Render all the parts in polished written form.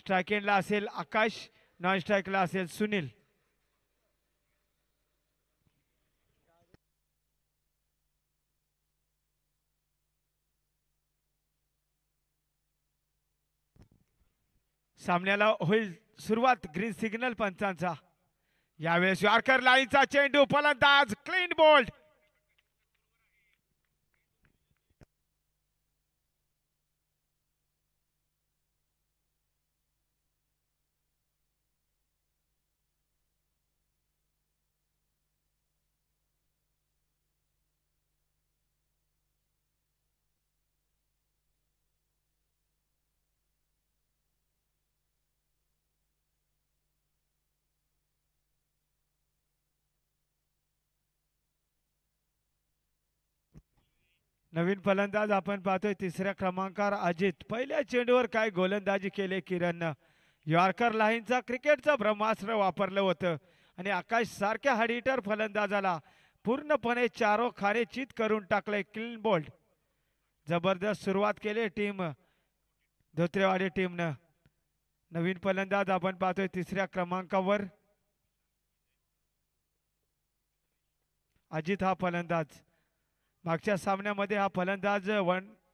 Strike एंडला असेल आकाश, non स्ट्राईकला असेल सुनील. सामन्याला होईल सुरुवात ग्रीन सिग्नल पंचांचा. यावेळेस यॉर्कर लाईनचा चेंडू, फलंदाज क्लीन बोल्ड. नवीन फलंदाज आपण पाहतोय तिसऱ्या क्रमांकावर अजित. पहिल्या चेंडूवर काय गोलंदाजी केले किरणनं. यॉर्कर लाईनचा क्रिकेटचं ब्रह्मास्त्र वापरलं होतं आणि आकाश सारख्या हार्ड फलंदाजाला पूर्णपणे चारो खारे चित करून टाकले. Clean bowled. जबरदस्त सुरुवात केली टीम धोत्रेवाडी टीमनं. नवीन फलंदाज आपण पाहतोय तिसऱ्या क्रमांकावर अजित हा फलंदाज. मागच्या सामन्यामध्ये हा फलंदाज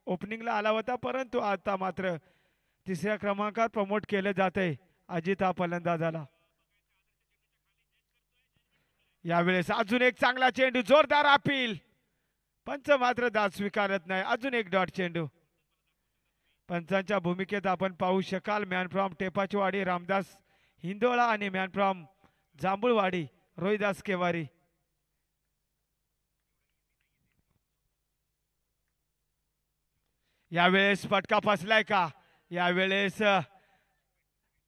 ओपनिंगला आला होता, परंतु आता मात्र तिसऱ्या क्रमांकावर प्रमोट केले जाते. अजित हा फलंदाज आला. यावेळेस अजून एक चांगला चेंडू, जोरदार अपील. पंच मात्र दाद स्वीकारत नाही. अजून एक डॉट चेंडू. पंचांच्या भूमिकेत आपण पाहू शकाल मॅन फ्रॉम टेपाचीवाडी रामदास हिंदोळा आणि मॅन फ्रॉम जांभूळवाडी रोहिदास केवारी. यावेळेस फटका फसलाय का? यावेळेस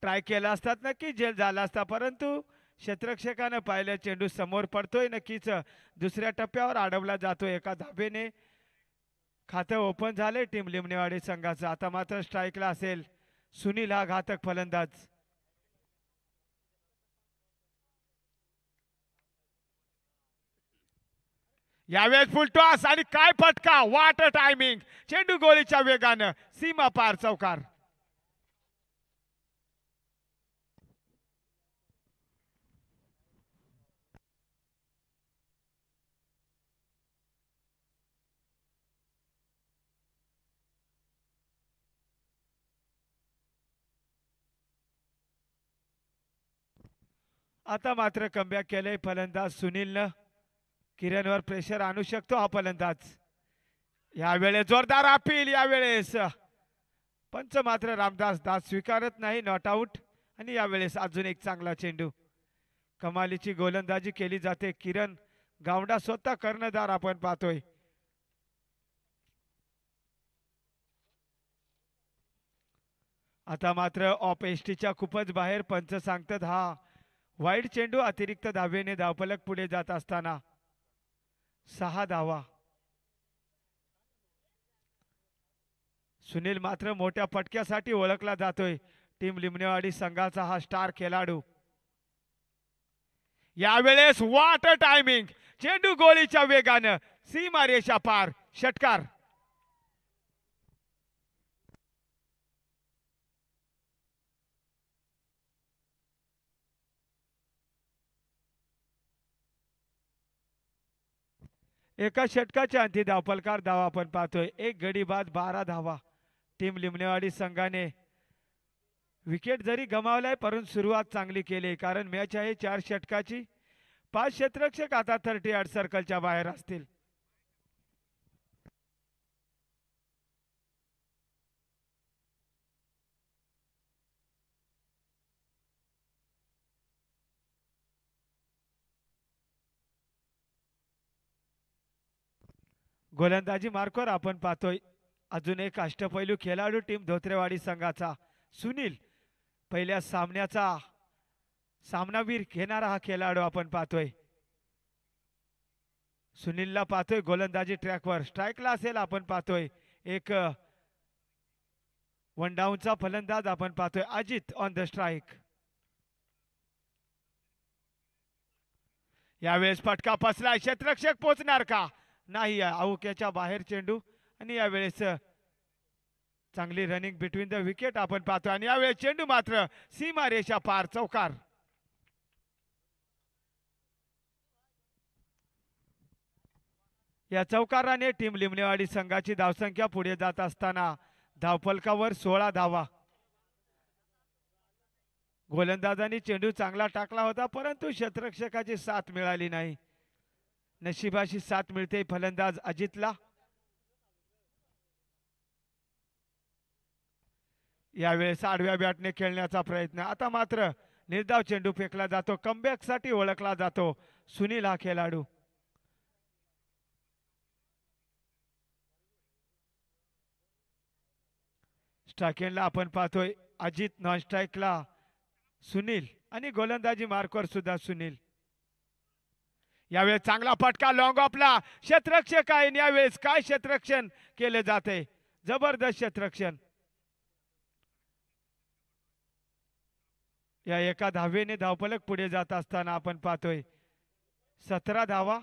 ट्राय केला असतात नक्की जेल झाला असता, परंतु क्षेत्ररक्षकानं पाहिलं चेंडू समोर पडतोय. नक्कीच दुसऱ्या टप्प्यावर अडवला जातोय. एका धाबेने खातं ओपन झाले टीम लिमणेवाडी संघाचं. आता मात्र स्ट्राईकला असेल सुनील हा घातक फलंदाज. यावेळेस फुल टॉस आणि काय फटका, वाट टायमिंग. चेंडू गोळीच्या वेगानं सीमा पार चौकार. आता मात्र कमबॅक केले फलंदाज सुनीलनं. किरणवर प्रेशर आणू शकतो हा फलंदाज. यावेळेस जोरदार अपील. यावेळेस पंच मात्र रामदास दाद स्वीकारत नाही. Not out. आणि यावेळेस अजून एक चांगला चेंडू. कमालीची गोलंदाजी केली जाते. किरण गावडा स्वतः कर्णधार आपण पाहतोय. आता मात्र ऑफ एसटीच्या खूपच बाहेर. पंच सांगतात हा वाईड चेंडू. अतिरिक्त धावेने धावफलक पुढे जात असताना 6 धावा. सुनील मात्र मोठ्या फटक्यासाठी ओळखला जातोय. टीम लिमणेवाडी संघाचा हा स्टार खेळाडू. यावेळेस वाट टायमिंग. चेंडू गोळीच्या वेगानं सीमा रेषा पार. षटकार. एका षटकाच्या अंती धावफलकार धावा आपण पाहतोय. एक गडी बाद 12 धावा. टीम लिमणेवाडी संघाने विकेट जरी गमावलाय परंतु सुरुवात चांगली केली, कारण मॅच आहे 4 षटकाची. 5 क्षेत्ररक्षक आता 38 सर्कलच्या बाहेर असतील. गोलंदाजी मार्कवर आपण पाहतोय अजून एक अष्टपैलू खेळाडू टीम धोत्रेवाडी संघाचा सुनील. पहिल्या सामन्याचा सामनावीर घेणारा हा खेळाडू आपण पाहतोय. सुनीलला पाहतोय गोलंदाजी ट्रॅकवर. स्ट्राईकला असेल आपण पाहतोय एक वन डाऊनचा फलंदाज आपण पाहतोय अजित ऑन द स्ट्राईक. यावेळेस फटका फसलाय. क्षेत्ररक्षक पोचणार का? नाही. अवक्याच्या बाहेर चेंडू. आणि यावेळेस चांगली रनिंग बिटवीन द विकेट आपण पाहतो आणि यावेळी चेंडू मात्र सीमा रेषा पार चौकार. या चौकाराने टीम लिमणेवाडी संघाची धावसंख्या पुढे जात असताना धावफलकावर 16 धावा. गोलंदाजांनी चेंडू चांगला टाकला होता परंतु क्षेत्ररक्षकाची साथ मिळाली नाही. नशिबाशी साथ मिळते फलंदाज अजितला. यावेळेस आडव्या बॅटने खेळण्याचा प्रयत्न. आता मात्र निर्धाव चेंडू फेकला जातो. कमबॅक साठी ओळखला जातो सुनील हा खेळाडू. स्ट्रायकेनला आपण पाहतोय अजित, नॉन स्ट्राईकला सुनील आणि गोलंदाजी मार्कवर सुद्धा सुनील. यावेळेस चांगला फटका लॉंग ऑफला. क्षेत्ररक्षक आहे यावेळेस काय क्षेत्ररक्षण केले जाते. जबरदस्त क्षेत्ररक्षण. या एका धावेने धावफलक पुढे जात असताना आपण पाहतोय 17 धावा.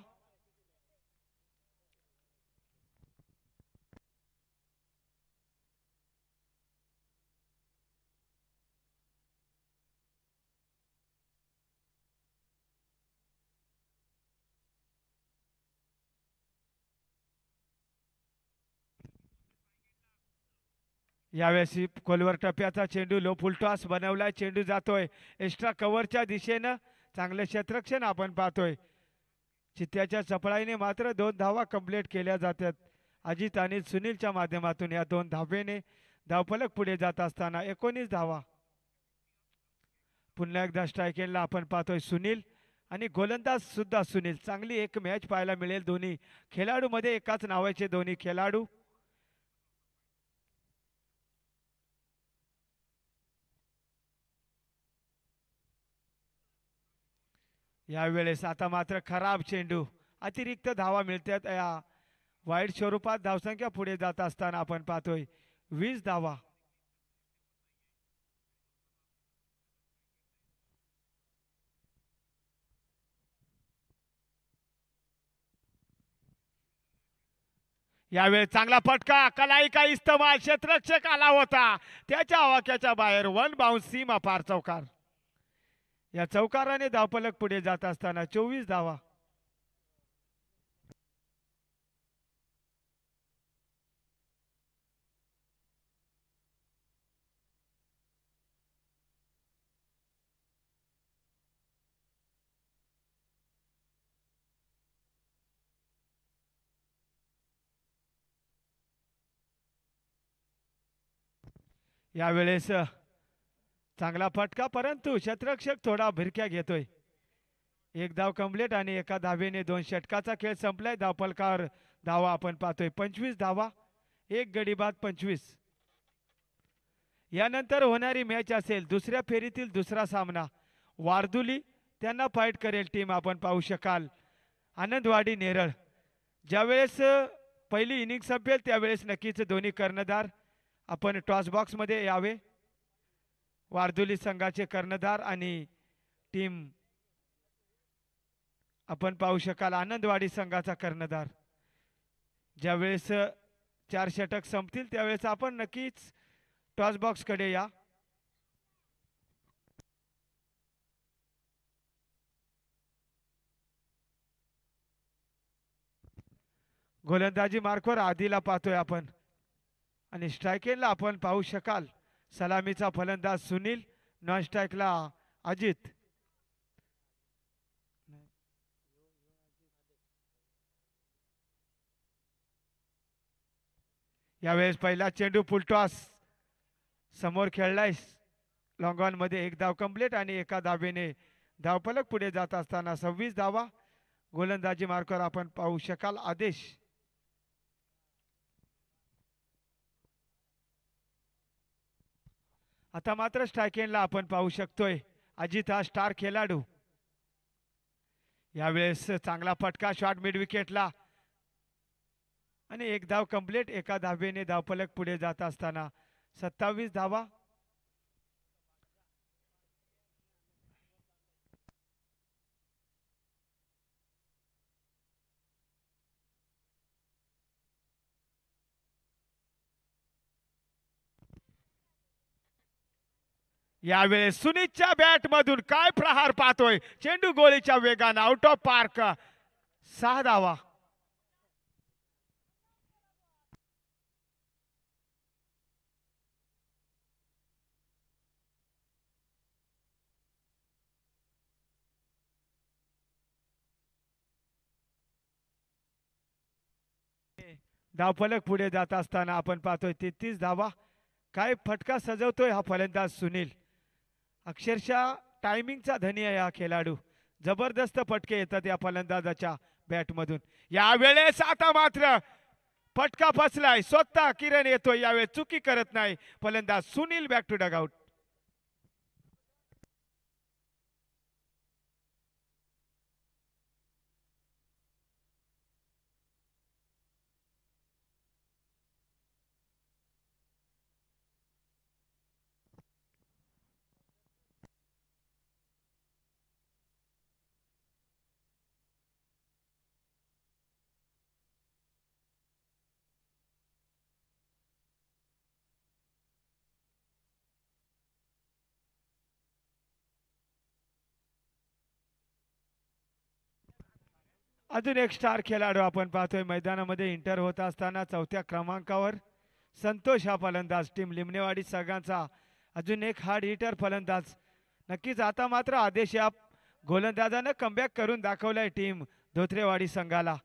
यावेळेस खोलवर टप्प्याचा चेंडू लो फुलटॉस बनवलाय. चेंडू जातोय एक्स्ट्रा कव्हरच्या दिशेनं. चांगले क्षेत्ररक्षण आपण पाहतोय. चित्त्याच्या चपळाईने मात्र 2 धावा कंप्लीट केल्या जातात अजित आणि सुनीलच्या माध्यमातून. या 2 धावेने धावफलक पुढे जात असताना 19 धावा. पुन्हा एकदा स्ट्रायकेनला आपण पाहतोय सुनील आणि गोलंदाज सुद्धा सुनील. चांगली एक मॅच पाहायला मिळेल. दोन्ही खेळाडू मध्ये एकाच नावाचे दोन्ही खेळाडू. यावेळेस आता मात्र खराब चेंडू. अतिरिक्त धावा मिळतात. या वाईट स्वरूपात धावसंख्या पुढे जात असताना आपण पाहतोय 20 धावा. यावेळी चांगला फटका कलाई का इस्तेमाल. क्षेत्ररक्षक आला होता त्याच्या आवाक्याच्या बाहेर. 1 बाउन्स सीमा पार चौकार. या चौकाराने धावफलक पुढे जात असताना 24 धावा. यावेळेस चांगला फटका परंतु क्षेत्ररक्षक थोडा भिरक्या घेतोय. 1 धाव कंप्लीट आणि एका धावेने 2 षटकाचा खेळ संपलाय. धावफलकावर धावा आपण पाहतोय 25 धावा. 1 गडी बाद 25. यानंतर होणारी मॅच असेल दुसऱ्या फेरीतील दुसरा सामना. वारदुली त्यांना फाईट करेल टीम आपण पाहू शकाल आनंदवाडी नेरळ. ज्यावेळेस पहिली इनिंग संपेल त्यावेळेस नक्कीच दोन्ही कर्णधार आपण टॉस बॉक्स मध्ये यावे. वारदुली संघाचे कर्णधार आणि टीम आपण पाहू शकाल आनंदवाडी संघाचा कर्णधार. ज्यावेळेस 4 षटक संपतील त्यावेळेस आपण नक्कीच टॉस बॉक्स कडे या. गोलंदाजी मार्कवर आधीला पाहतोय आपण आणि स्ट्रायकेनला आपण पाहू शकाल सलामीचा फलंदाज सुनील, नॉन स्ट्राईकला अजित. यावेळेस पहिला चेंडू फुलटॉस समोर खेळलाय लॉंग ऑन मध्ये. 1 धाव कंप्लीट आणि एका धावेने धावफलक पुढे जात असताना 26 धावा. गोलंदाजी मार्कवर आपण पाहू शकाल आदेश. आता मात्र स्ट्रायकेनला आपण पाहू शकतोय अजित हा स्टार खेळाडू. यावेळेस चांगला फटका शॉट मिड विकेटला आणि 1 धाव कंप्लीट. एका धावेने धावफलक पुढे जात असताना 27 धावा. यावेळेस सुनीतच्या बॅट मधून काय प्रहार पाहतोय, चेंडू गोळीच्या वेगानं आउट ऑफ पार्क, 6 धावा. धावफलक पुढे जात असताना आपण पाहतोय 33 धावा. काय फटका सजवतोय हा फलंदाज सुनील, अक्षरशः टायमिंगचा धनी आहे हा खेळाडू. जबरदस्त फटके येतात या फलंदाजाच्या बॅटमधून. यावेळेस आता मात्र फटका फसलाय, स्वतः किरण येतोय, यावेळेस चुकी करत नाही फलंदाज सुनील. Back to dugout. अजून एक स्टार खेळाडू आपण पाहतोय मैदानामध्ये इंटर होत असताना 4थ्या क्रमांकावर संतोष हा फलंदाज, टीम लिमणेवाडी सगळ्यांचा अजून एक हार्ड हिटर फलंदाज. नक्कीच आता मात्र आदेश या गोलंदाजानं कमबॅक करून दाखवलाय टीम धोत्रेवाडी संघाला.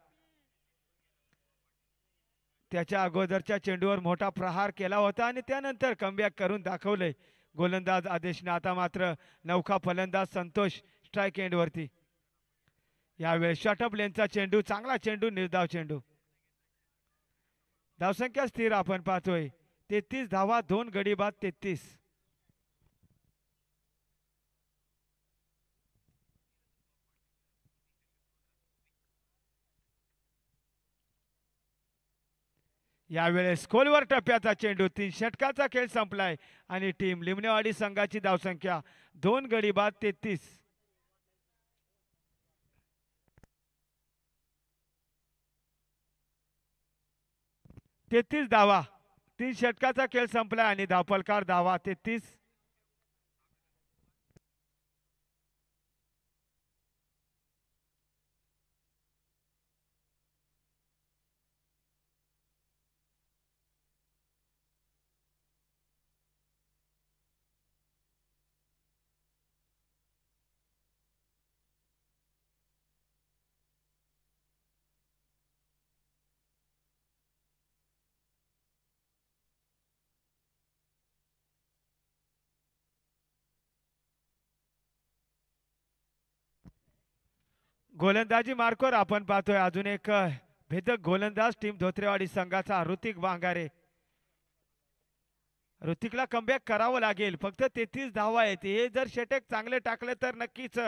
त्याच्या अगोदरच्या चेंडूवर मोठा प्रहार केला होता आणि त्यानंतर कमबॅक करून दाखवलंय गोलंदाज आदेशने. आता मात्र नौका फलंदाज संतोष स्ट्राईक एंड वरती. यावेळेस शॉर्टअप लेनचा चेंडू, चांगला चेंडू, निर्धाव चेंडू. धावसंख्या स्थिर आपण पाहतोय 33 धावा, 2 गडी बाद 33. यावेळेस खोलवर टप्प्याचा चेंडू, 3 षटकाचा खेळ संपलाय आणि टीम लिमणेवाडी संघाची धावसंख्या 2 गडी बाद 33. 33 धावा, 3 षटकाचा खेळ संपलाय आणि धावफलकार धावा 33. गोलंदाजी मार्कवर आपण पाहतोय अजून एक भेदक गोलंदाज टीम धोत्रेवाडी संघाचा ऋतिक बांगारे. ऋतिकला कमबॅक करावं लागेल, फक्त 33 धावा आहेत. हे जर षटक चांगले टाकले तर नक्कीच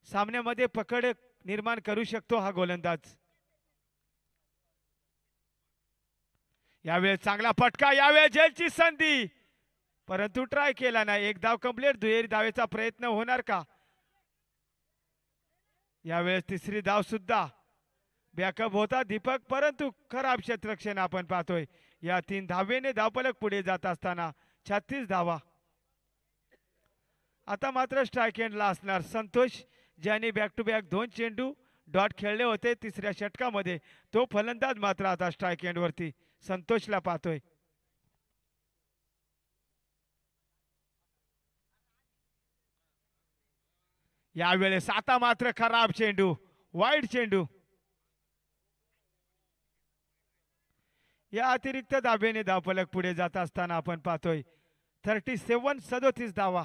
सामन्यामध्ये पकड निर्माण करू शकतो हा गोलंदाज. यावेळेस चांगला फटका, यावेळेस जेलची संधी, परंतु ट्राय केला नाही. एक धाव कंप्लीट, दुहेरी धावेचा प्रयत्न होणार का? यावेळेस तिसरी धाव सुद्धा बॅकअप होता दीपक, परंतु खराब क्षेत्ररक्षण आपण पाहतोय. या 3 धावेने धावफलक पुढे जात असताना 36 धावा. आता मात्र स्ट्राईक एंडला असणार संतोष, ज्याने बॅक टू बॅक 2 चेंडू डॉट खेळले होते तिसऱ्या षटकामध्ये. तो फलंदाज मात्र आता स्ट्राईक एंड वरती संतोषला पाहतोय. यावेळेस आता मात्र खराब चेंडू, वाईड चेंडू. या अतिरिक्त धाबेने धावफलक पुढे जात असताना आपण पाहतोय 37 धावा.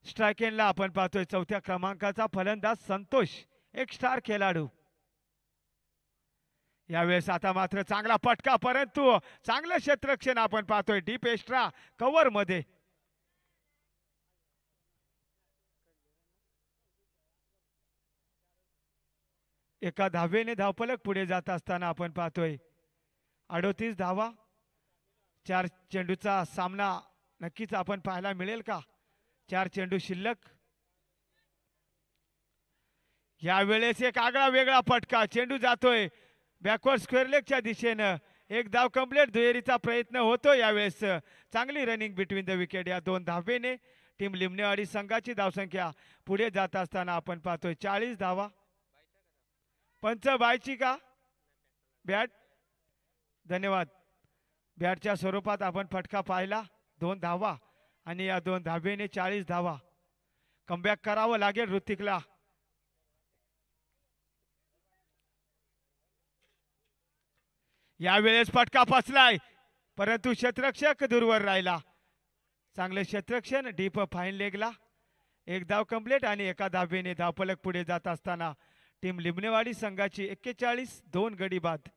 स्ट्राईक एंडला आपण पाहतोय 4थ्या क्रमांकाचा फलंदाज संतोष, एक स्टार खेळाडू. यावेळेस आता मात्र चांगला फटका, परंतु चांगलं क्षेत्ररक्षण आपण पाहतोय डीप एक्स्ट्रा कव्हर मध्ये. एका धावेने धावफलक पुढे जात असताना आपण पाहतोय 38 धावा. 4 चेंडूचा सामना नक्कीच आपण पाहायला मिळेल का? 4 चेंडू शिल्लक. यावेळेस एक आगळा वेगळा फटका, चेंडू जातोय बॅकवर्ड स्क्वेअर लेगच्या दिशेनं. एक धाव कंप्लीट, दुहेरीचा प्रयत्न होतो यावेळेस. चांगली रनिंग बिटवीन द विकेट या दोन धावेने टीम लिमणेवाडी संघाची धावसंख्या पुढे जात असताना आपण पाहतोय 40 धावा. पंच बायची का बॅट? धन्यवाद. बॅटच्या स्वरूपात आपण फटका पाहिला, 2 धावा आणि या 2 धावेने 40 धावा. कमबॅक करावं लागेल ऋतिकला. यावेळेस फटका फसलाय परंतु क्षेत्ररक्षक दूरवर राहिला. चांगले क्षेत्ररक्षण डीप फाईन लेगला. एक धाव कंप्लीट आणि एका धावेने धावफलक पुढे जात असताना टीम लिमणेवाडी संघाची 41 2 गडी बाद.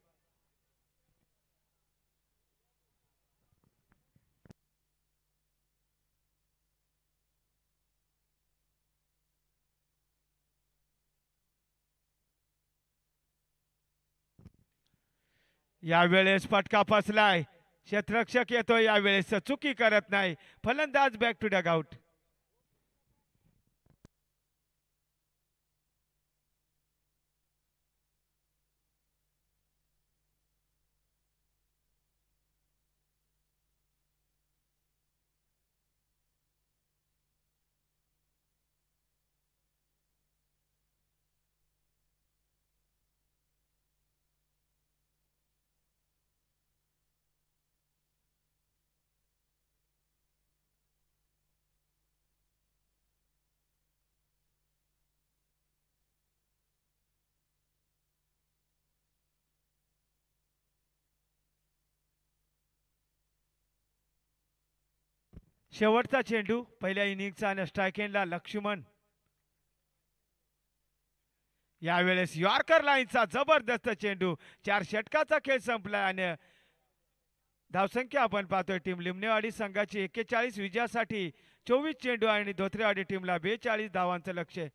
यावेळेस फटका फसलाय, क्षेत्ररक्षक येतोय यावेळेस, चुकी करत नाही फलंदाज. Back to dugout. शेवटचा चेंडू पहिल्या इनिंगचा आणि स्ट्राइक एंडला लक्ष्मण. यावेळेस यॉर्कर लाईनचा जबरदस्त चेंडू. 4 षटकाचा खेळ संपला आणि धावसंख्या आपण पाहतोय टीम लिमणेवाडी संघाची 41 विजयासाठी 24 चेंडू आणि धोत्रेवाडी टीमला 42 धावांचं लक्ष्य.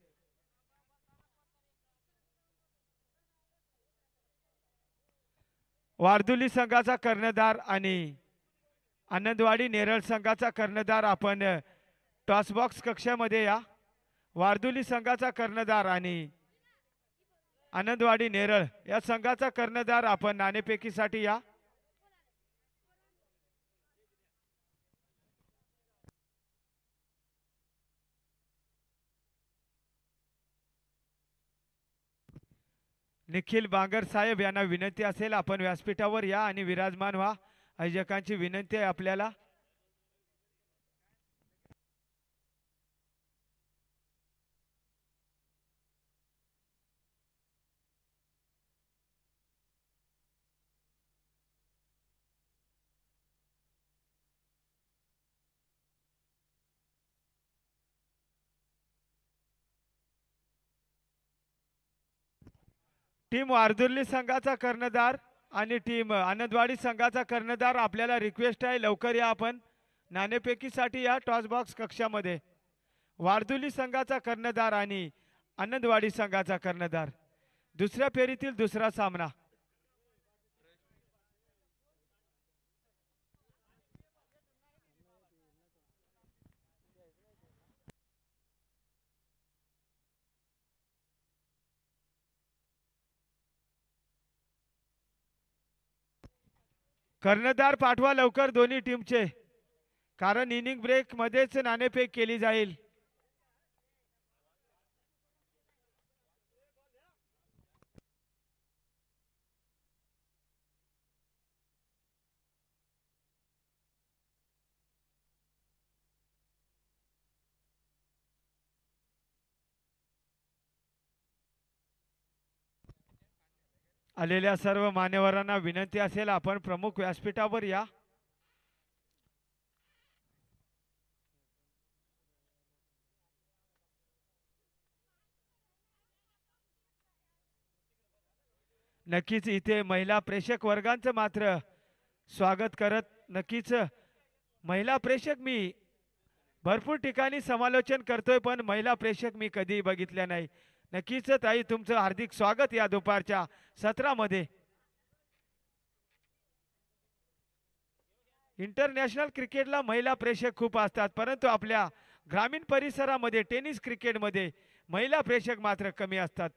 वारदुली संघाचा कर्णधार आणि आनंदवाडी नेरळ संघाचा कर्णधार आपण टॉस बॉक्स कक्षामध्ये या. वारदुली संघाचा कर्णधार आणि आनंदवाडी नेरळ या संघाचा कर्णधार आपण नाणेफेकीसाठी या. निखिल बांगर साहेब यांना विनंती असेल आपण व्यासपीठावर या आणि विराजमान व्हा. आयोजकांची विनंती आहे आपल्याला. टीम वारदुर्ली संघाचा कर्णधार आणि टीम आनंदवाडी संघाचा कर्णधार आपल्याला रिक्वेस्ट आहे लवकर या आपण नाणेफेकीसाठी या टॉस बॉक्स कक्षामध्ये. वारदुली संघाचा कर्णधार आणि आनंदवाडी संघाचा कर्णधार. दुसऱ्या फेरीतील दुसरा सामना. कर्णधार पाठवा लवकर दोन्ही टीमचे, कारण इनिंग ब्रेक मध्येच नाणेफेक केली जाईल. आलेल्या सर्व मान्यवरांना विनंती असेल आपण प्रमुख व्यासपीठावर या. नक्कीच इथे महिला प्रेक्षक वर्गांचं मात्र स्वागत करत, नक्कीच महिला प्रेक्षक मी भरपूर ठिकाणी समालोचन करतोय पण महिला प्रेक्षक मी कधी बघितल्या नाही. नक्कीच ताई तुमचं हार्दिक स्वागत या दुपारच्या सत्रामध्ये. इंटरनॅशनल क्रिकेटला महिला प्रेक्षक खूप असतात परंतु आपल्या ग्रामीण परिसरामध्ये टेनिस क्रिकेटमध्ये महिला प्रेक्षक मात्र कमी असतात.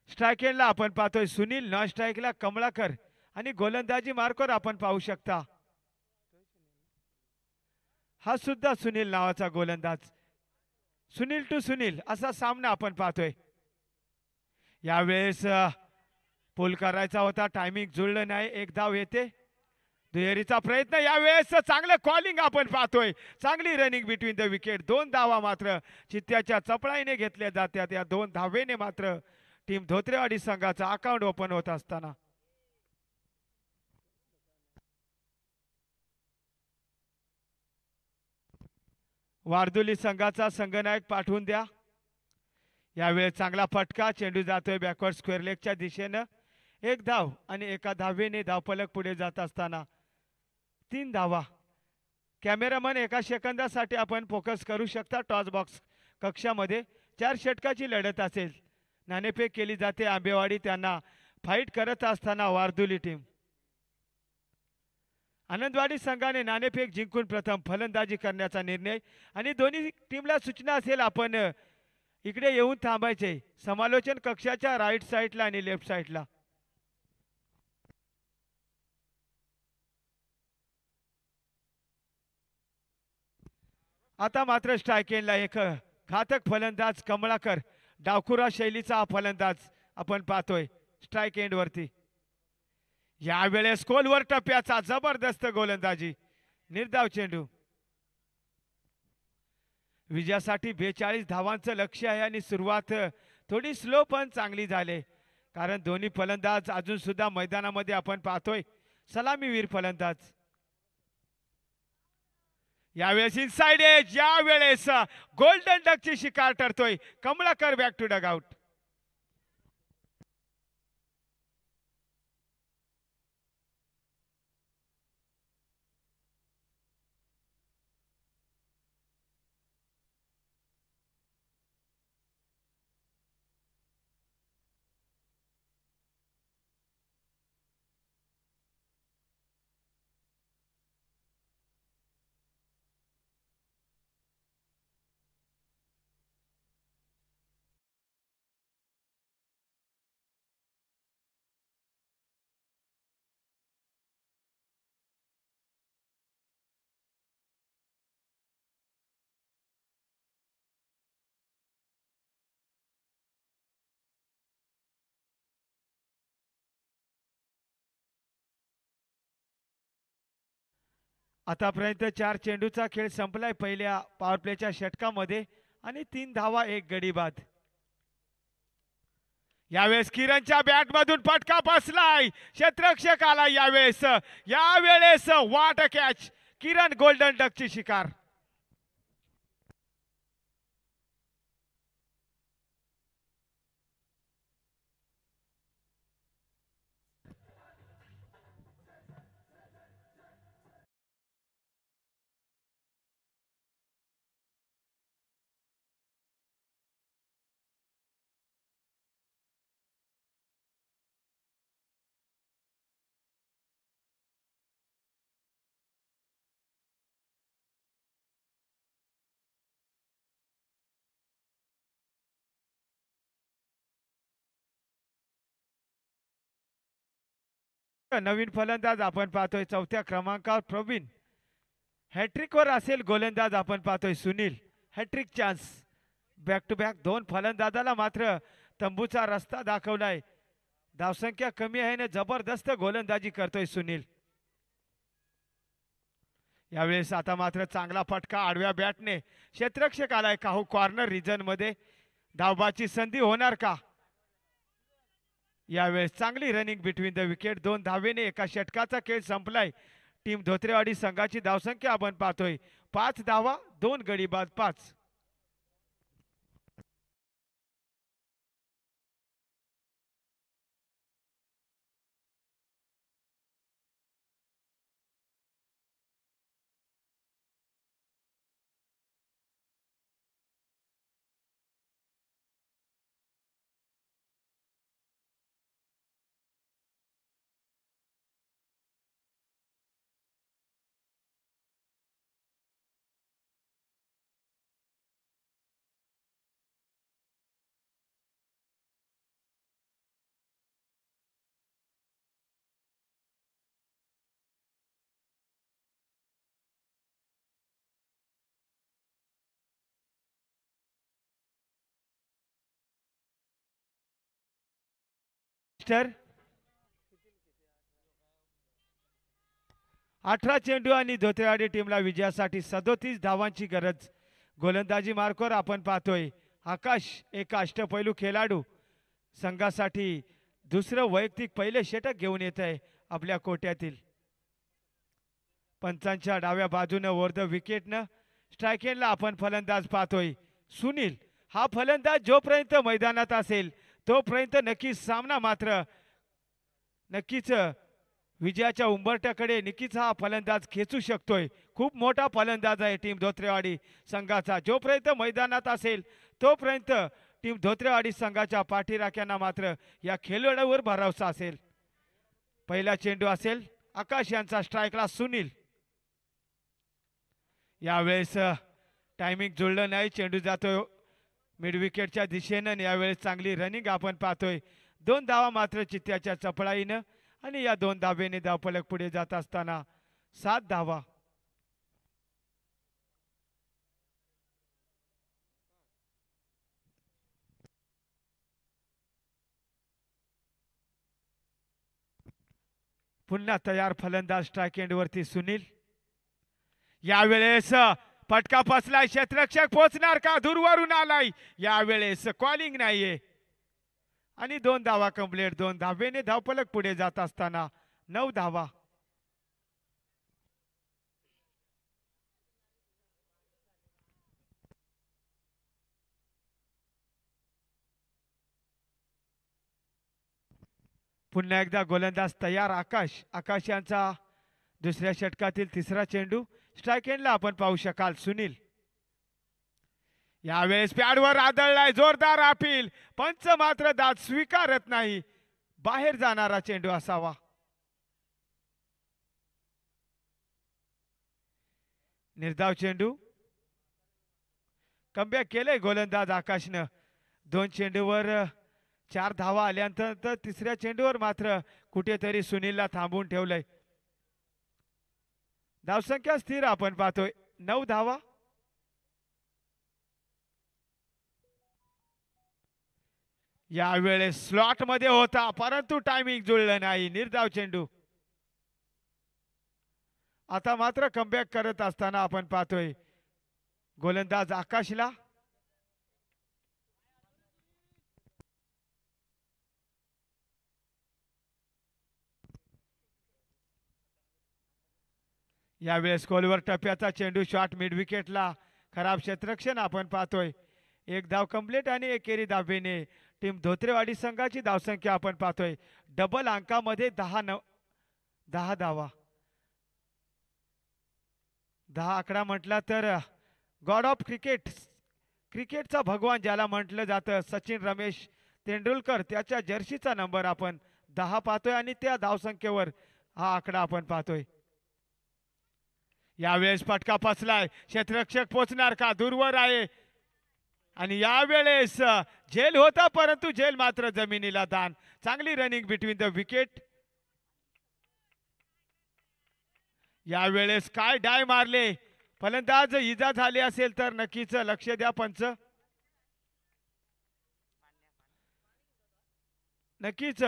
स्ट्राईक एंडला आपण पाहतोय सुनील, नॉन स्ट्राईकला कमळाकर आणि गोलंदाजी मार्कवर आपण पाहू शकता हा सुद्धा सुनील नावाचा गोलंदाज. सुनील टू सुनील असा सामना आपण पाहतोय. यावेळेस पूल करायचा होता, टायमिंग जुळलं नाही, एक धाव येते. दुहेरीचा प्रयत्न, यावेळेस चांगलं कॉलिंग आपण पाहतोय, चांगली रनिंग बिटवीन द विकेट. 2 धावा मात्र चित्त्याच्या चपळाईने घेतल्या जातात. या 2 धावेने मात्र टीम धोत्रेवाडी संघाचा अकाउंट ओपन होत असताना वारदुली संघाचा संघनायक पाठवून द्या. यावेळेस चांगला फटका, चेंडू जातोय बॅकवर्ड स्क्वेअर लेगच्या दिशेनं. 1 धाव आणि एका धावेने धावफलक पुढे जात असताना 3 धावा. कॅमेरामन एका सेकंदासाठी आपण फोकस करू शकता. टॉस बॉक्स कक्षामध्ये 4 षटकाची लढत असेल. नाणेफेक केली जाते. आंबेवाडी त्यांना फाईट करत असताना वारदुली टीम. आनंदवाडी संघाने नाणेफेक जिंकून प्रथम फलंदाजी करण्याचा निर्णय आणि दोन्ही टीमला सूचना असेल आपण इकडे येऊन थांबायचे समालोचन कक्षाच्या राईट साईडला आणि लेफ्ट साईडला. आता मात्र स्ट्राईक एंडला एक घातक फलंदाज कमळाकर, डावखुरा शैलीचा हा फलंदाज आपण पाहतोय स्ट्राईक एंड वरती. यावेळेस खोलवर टप्प्याचा जबरदस्त गोलंदाजी, निर्धाव चेंडू. विजयासाठी 42 धावांचं लक्ष्य आहे आणि सुरुवात थोडी स्लो पण चांगली झाली, कारण दोन्ही फलंदाज अजून सुद्धा मैदानामध्ये आपण पाहतोय. सलामीवीर फलंदाज. यावेळेस इनसाइड एज, यावेळेस गोल्डन डकची शिकार ठरतोय. कमळाकर बॅक टू डग आउट. आतापर्यंत 4 चेंडूचा खेळ संपलाय पहिल्या पॉवर प्लेच्या षटकामध्ये आणि 3 धावा, 1 गडी बाद. यावेळेस किरणच्या बॅट मधून फटका बसलाय, क्षेत्ररक्षक आला. यावेळेस वाट कॅच, किरण गोल्डन डकची शिकार. नवीन फलंदाज आपण पाहतोय 4थ्या क्रमांकावर प्रवीण. हॅट्रिक वर असेल गोलंदाज आपण पाहतोय Sunil. Hat trick chance, back to back 2 फलंदाजाला मात्र तंबूचा रस्ता दाखवलाय. धावसंख्या कमी आहे ना, जबरदस्त गोलंदाजी करतोय सुनील. यावेळेस आता मात्र चांगला फटका आडव्या बॅटने, क्षेत्ररक्षक आलाय काहू कॉर्नर रिजन मध्ये. धावबाची संधी होणार का? यावेळेस चांगली रनिंग बिटवीन द विकेट. 2 धावेने एका षटकाचा खेळ संपलाय. टीम धोत्रेवाडी संघाची धावसंख्या आपण पाहतोय 5 धावा, 2 गडी बाद, 5. तर 18 चेंडू आणि धोत्रेवाडी टीमला विजयासाठी 37 धावांची गरज. गोलंदाजी मार्कवर आपण पाहतोय आकाश एक अष्टपैलू खेळाडू संघासाठी दुसरं वैयक्तिक पहिले षटक घेऊन येत आहे आपल्या कोट्यातील. पंचांच्या डाव्या बाजूनं ओव्हर द विकेटनं स्ट्राईक एंडला आपण फलंदाज पाहतोय सुनील. हा फलंदाज जोपर्यंत मैदानात असेल तोपर्यंत नक्कीच सामना मात्र नक्कीच विजयाच्या उंबरट्याकडे नक्कीच हा फलंदाज खेचू शकतोय. खूप मोठा फलंदाज आहे टीम धोत्रेवाडी संघाचा. जोपर्यंत मैदानात असेल तोपर्यंत टीम धोत्रेवाडी संघाच्या पाठीराख्यांना मात्र या खेळाडूवर भरोसा असेल. पहिला चेंडू असेल आकाश यांचा स्ट्राईकला सुनील. यावेळेस टायमिंग जुळलं नाही. चेंडू जातोय मिड विकेटच्या दिशेनं. यावेळेस चांगली रनिंग आपण पाहतोय. 2 धावा मात्र चित्त्याच्या चपळाईनं आणि या 2 धावेने धावफलक पुढे जात असताना 7 धावा. पुन्हा तयार फलंदाज स्ट्राईक एंडवरती सुनील. यावेळेस फटका फसलाय. क्षेत्ररक्षक पोहोचणार का? दूरवरून आलाय. यावेळेस कॉलिंग नाहीये आणि 2 धावा कंप्लीट. 2 धावेने धावफलक पुढे जात असताना 9 धावा. पुन्हा एकदा गोलंदाज तयार आकाश. आकाश यांचा दुसऱ्या षटकातील तिसरा चेंडू स्ट्राईक एंडला आपण पाहू शकाल सुनील. यावेळेस पॅडवर आदळलाय. जोरदार अपील. पंच मात्र दाद स्वीकारत नाही. बाहेर जाणारा चेंडू असावा. निर्धाव चेंडू. कमबॅक केलंय गोलंदाज आकाशनं. 2 चेंडूवर 4 धावा आल्यानंतर तिसऱ्या चेंडूवर मात्र कुठेतरी सुनीलला थांबवून ठेवलंय. धावसंख्या स्थिर आपण पाहतोय 9 धावा. यावेळेस स्लॉट मध्ये होता परंतु टायमिंग जुळलं नाही. निर्धाव चेंडू. आता मात्र कमबॅक करत असताना आपण पाहतोय गोलंदाज आकाशला. यावेळेस खोलवर टप्प्याचा चेंडू शॉट मिड विकेटला. खराब क्षेत्ररक्षण आपण पाहतोय. 1 धाव कंप्लीट आणि एकेरी धावेने टीम धोत्रेवाडी संघाची धावसंख्या आपण पाहतोय डबल अंकामध्ये 10 धावा. 10 आकडा म्हटला तर गॉड ऑफ क्रिकेट, क्रिकेटचा भगवान ज्याला म्हटलं जातं सचिन रमेश तेंडुलकर, त्याच्या जर्सीचा नंबर आपण 10 पाहतोय आणि त्या धावसंख्येवर हा आकडा आपण पाहतोय. यावेळेस फटका फसलाय. क्षेत्ररक्षक पोचणार का? दूरवर आहे आणि यावेळेस झेल होता परंतु झेल मात्र जमिनीला दान. चांगली रनिंग बिटवीन द विकेट. यावेळेस काय डाय मारले. फलंदाज इजा झाली असेल तर नक्कीच लक्ष द्या पंच. नक्कीच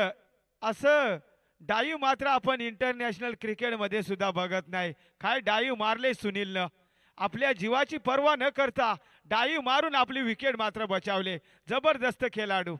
असं डाईव मात्र आपण इंटरनॅशनल क्रिकेटमध्ये सुद्धा बघत नाही. काय डाईव मारले सुनीलनं. आपल्या जीवाची पर्वा न करता डाईव मारून आपली विकेट मात्र बचावले. जबरदस्त खेळाडू.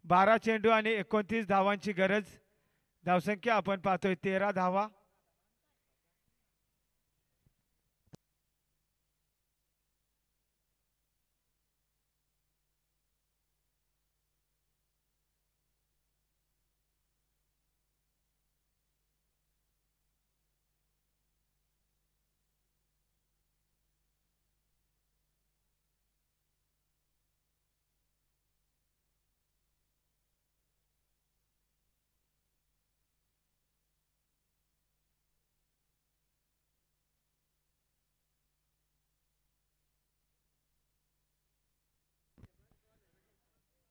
बारा चेंडू आणि 29 धावांची गरज. धावसंख्या आपण पाहतोय 13 धावा.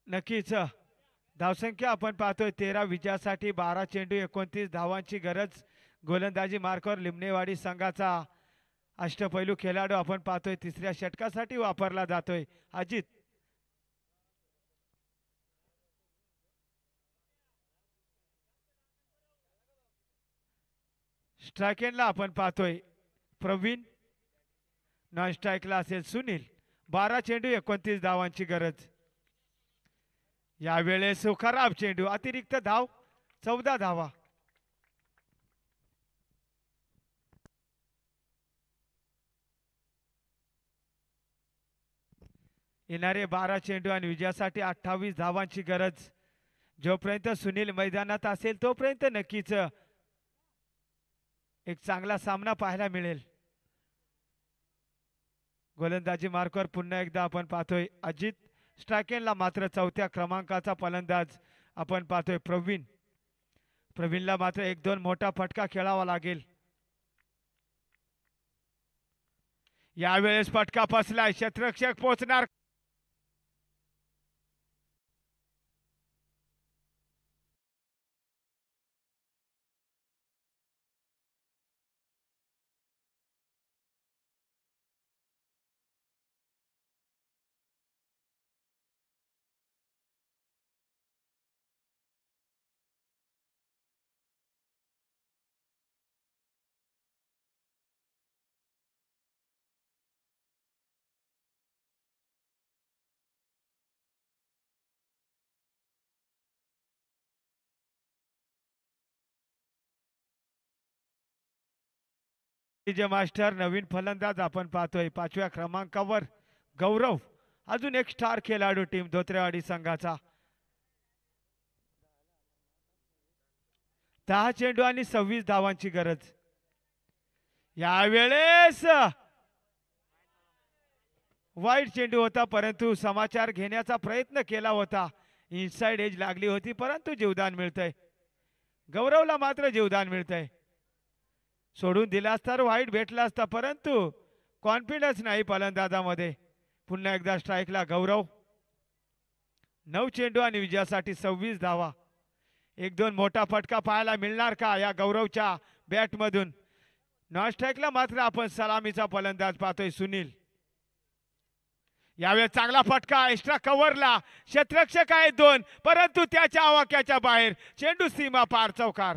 नक्कीच धावसंख्या आपण पाहतोय 13 विजयासाठी 12 चेंडू 29 धावांची गरज. गोलंदाजी मार्कवर लिमणेवाडी संघाचा अष्टपैलू खेळाडू आपण पाहतोय तिसऱ्या षटकासाठी वापरला जातोय अजित. स्ट्राइक एंडला आपण पाहतोय प्रवीण, नॉन स्ट्राइकला असेल सुनील. 12 चेंडू 29 धावांची गरज. यावेळेस खराब चेंडू, अतिरिक्त धाव 14 धावा. येणारे 12 चेंडू आणि विजयासाठी 28 धावांची गरज. जोपर्यंत सुनील मैदानात असेल तोपर्यंत नक्कीच एक चांगला सामना पाहायला मिळेल. गोलंदाजी मार्कवर पुन्हा एकदा आपण पाहतोय अजित. स्ट्रायकेनला मात्र चौथ्या क्रमांकाचा फलंदाज आपण पाहतोय प्रवीण. प्रवीणला मात्र 1-2 मोठा फटका खेळावा लागेल. यावेळेस फटका फसलाय, क्षेत्ररक्षक पोहोचणार. मास्टर नवीन फलंदाज आपण पाहतोय 5व्या क्रमांकावर गौरव. अजून एक स्टार खेळाडू टीम धोत्रेवाडी संघाचा. 10 चेंडू आणि 26 धावांची गरज. यावेळेस वाईट चेंडू होता, परंतु समाचार घेण्याचा प्रयत्न केला होता. इनसाइड एज लागली होती, परंतु जीवदान मिळतंय. गौरवला मात्र जीवदान मिळतंय. सोडून दिलास तर वाईट भेटला असता, परंतु कॉन्फिडन्स नाही फलंदाजामध्ये. पुन्हा एकदा स्ट्राइकला गौरव. 9 चेंडू आणि विजयासाठी 26 धावा. 1-2 मोठा फटका पाहायला मिळणार का या गौरवच्या बॅटमधून? नॉन स्ट्राइकला मात्र आपण सलामीचा फलंदाज पाहतोय सुनील. यावेळेस चांगला फटका एक्स्ट्रा कव्हरला. क्षेत्ररक्षक आहे 2, परंतु त्याच्या आवाक्याच्या बाहेर. चेंडू सीमा पार, चौकार.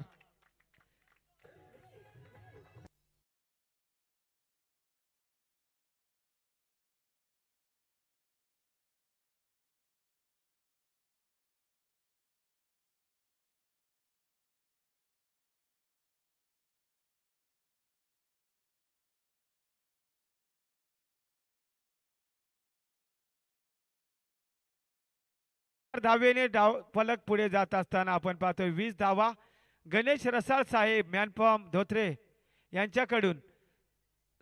धावेने डाव फलक पुढे जात असताना आपण पाहतोय 20 धावा. गणेश रसाळ साहेब मॅनफॉर्म धोत्रे यांच्याकडून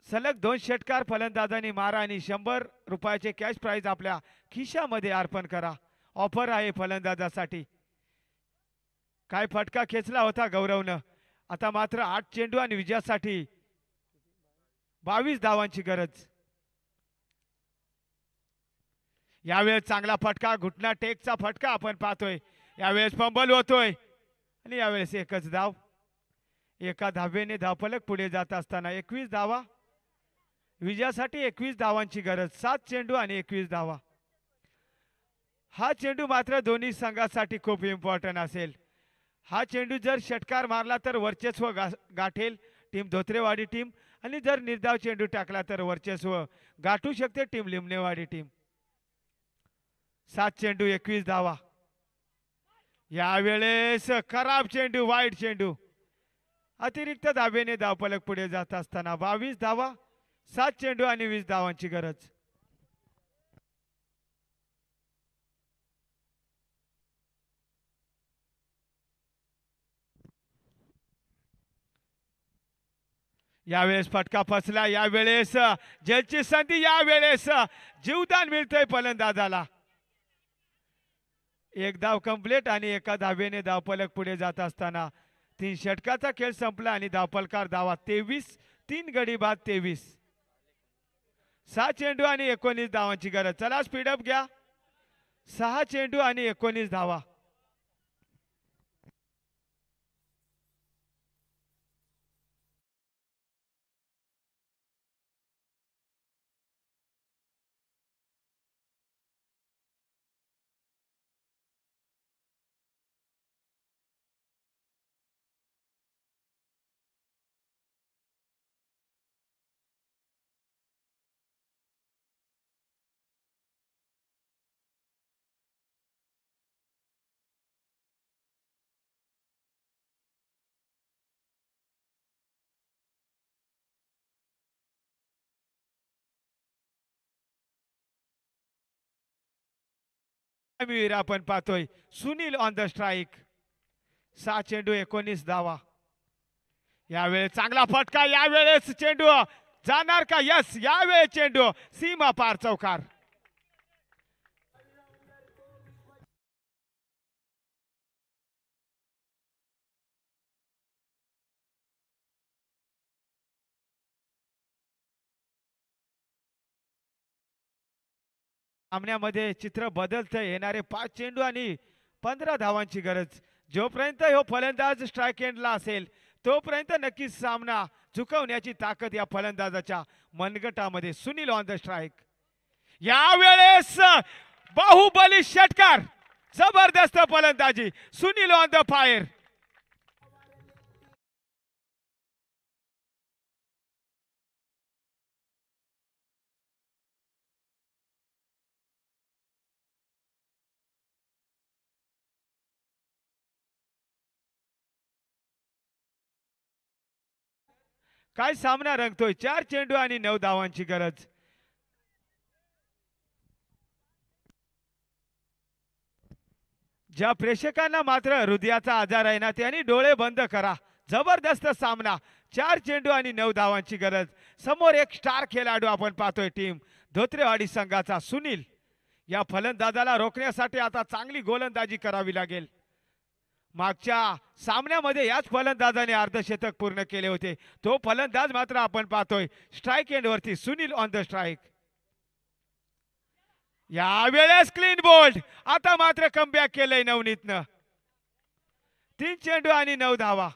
सलग 2 षटकार फलंदाजांनी मारा आणि 100 रुपयाचे कॅश प्राइज आपल्या खिशामध्ये अर्पण करा. ऑफर आहे फलंदाजासाठी. काय फटका खेचला होता गौरवनं. आता मात्र 8 चेंडू आणि विजयासाठी 22 धावांची गरज. यावेळेस चांगला फटका, घुटना टेकचा फटका आपण पाहतोय. यावेळेस फंबल होतोय आणि यावेळेस एकच धाव. एका धावेने धावफलक पुढे जात असताना 21 धावा. विजयासाठी 21 धावांची गरज. 7 चेंडू आणि 21 धावा. हा चेंडू मात्र दोन्ही संघासाठी खूप इम्पॉर्टंट असेल. हा चेंडू जर षटकार मारला तर वर्चस्व गाठेल टीम धोत्रेवाडी टीम, आणि जर निर्धाव चेंडू टाकला तर वर्चस्व गाठू शकते टीम लिमणेवाडी टीम. 7 चेंडू 21 धावा. यावेळेस खराब चेंडू, वाईट चेंडू. अतिरिक्त धावेने धावफलक पुढे जात असताना 22 धावा. 7 चेंडू आणि 20 धावांची गरज. यावेळेस फटका फसला. यावेळेस जलची संधी. यावेळेस जीवदान मिळतंय फलंदाजाला. एक धाव कंप्लीट आणि एका धावेने धावफलक पुढे जात असताना 3 षटकाचा खेळ संपला आणि धावफलकार धावा 23. 3 गडी बाद 23. 6 चेंडू आणि 19 धावांची गरज. चला स्पीडअप घ्या. 6 चेंडू आणि 19 धावा. आपण पाहतोय सुनील ऑन द स्ट्राइक. 6 चेंडू 19 धावा. यावेळेस चांगला फटका. यावेळेस चेंडू जाणार का? यस, यावेळेस चेंडू सीमा पार चौकार. सामन्यामध्ये चित्र बदलतं. येणारे 5 चेंडू आणि 15 धावांची गरज. जोपर्यंत हो फलंदाज स्ट्राइक एंडला असेल तोपर्यंत नक्कीच सामना झुकवण्याची ताकद या फलंदाजाच्या मनगटामध्ये. Sunil on the strike. यावेळेस बाहुबली षटकार. जबरदस्त फलंदाजी. Sunil on the fire. काय सामना रंगतोय. 4 चेंडू आणि 9 धावांची गरज. ज्या प्रेक्षकांना मात्र हृदयाचा आजार आहे ना त्यांनी डोळे बंद करा. जबरदस्त सामना. 4 चेंडू आणि 9 धावांची गरज. समोर एक स्टार खेळाडू आपण पाहतोय टीम धोत्रेवाडी संघाचा सुनील. या फलंदाजाला रोखण्यासाठी आता चांगली गोलंदाजी करावी लागेल. मागच्या सामन्यामध्ये याच फलंदाजाने अर्धशतक पूर्ण केले होते. तो फलंदाज मात्र आपण पाहतोय स्ट्राइक एंड वरती. Sunil on the strike. यावेळेस क्लीन बोल्ड. आता मात्र कमबॅक केलंय नवनीतनं. 3 चेंडू आणि 9 धावा.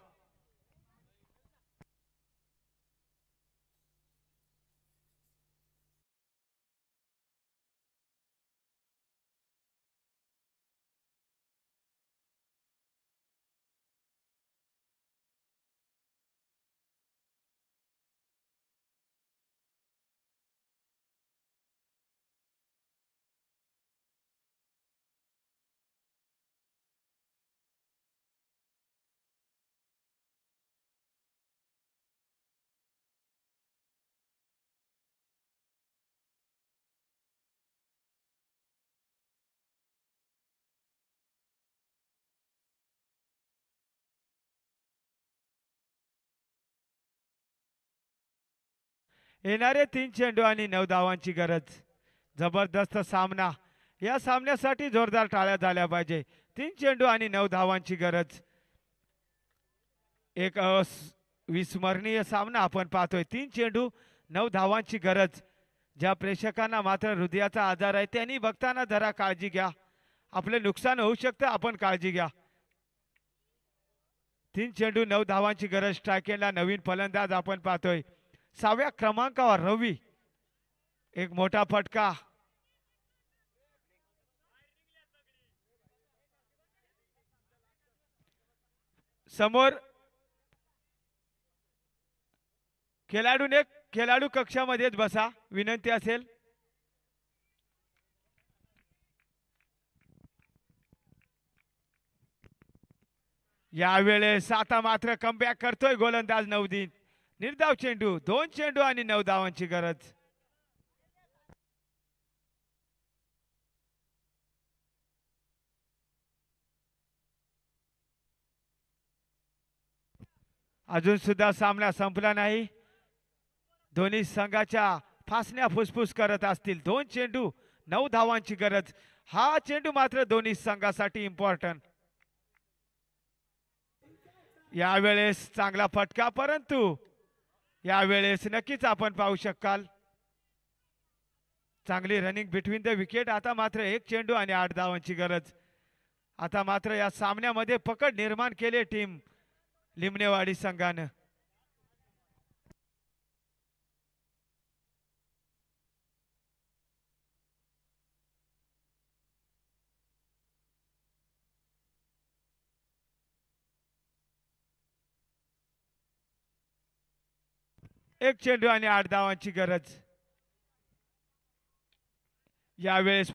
येणारे 3 चेंडू आणि 9 धावांची गरज. जबरदस्त सामना. या सामन्यासाठी जोरदार टाळ्या झाल्या पाहिजे. 3 चेंडू आणि 9 धावांची गरज. एक विस्मरणीय सामना आपण पाहतोय. 3 चेंडू 9 धावांची गरज. ज्या प्रेक्षकांना मात्र हृदयाचा आजार आहे त्यांनी बघताना जरा काळजी घ्या. आपले नुकसान होऊ शकतं. आपण काळजी घ्या. 3 चेंडू 9 धावांची गरज. स्ट्राइक एंडला नवीन फलंदाज आपण पाहतोय 6व्या क्रमांकावर रवी. एक मोठा फटका. समोर खेळाडू कक्षामध्येच बसा विनंती असेल. यावेळेस आता मात्र कमबॅक करतोय गोलंदाज नवदीन. निर्धाव चेंडू. 2 चेंडू आणि 9 धावांची गरज. अजून सुद्धा सामना संपला नाही. दोन्ही संघाच्या फासण्या फुसफुस करत असतील. 2 चेंडू 9 धावांची गरज. हा चेंडू मात्र दोन्ही संघासाठी इम्पॉर्टंट. यावेळेस चांगला फटका. परंतु यावेळेस नक्कीच आपण पाहू शकाल चांगली रनिंग बिटवीन द विकेट. आता मात्र एक चेंडू आणि 8 धावांची गरज. आता मात्र या सामन्यामध्ये पकड निर्माण केले टीम लिमणेवाडी संघानं. एक चेंडू आणि 8 धावांची गरज. यावेळेस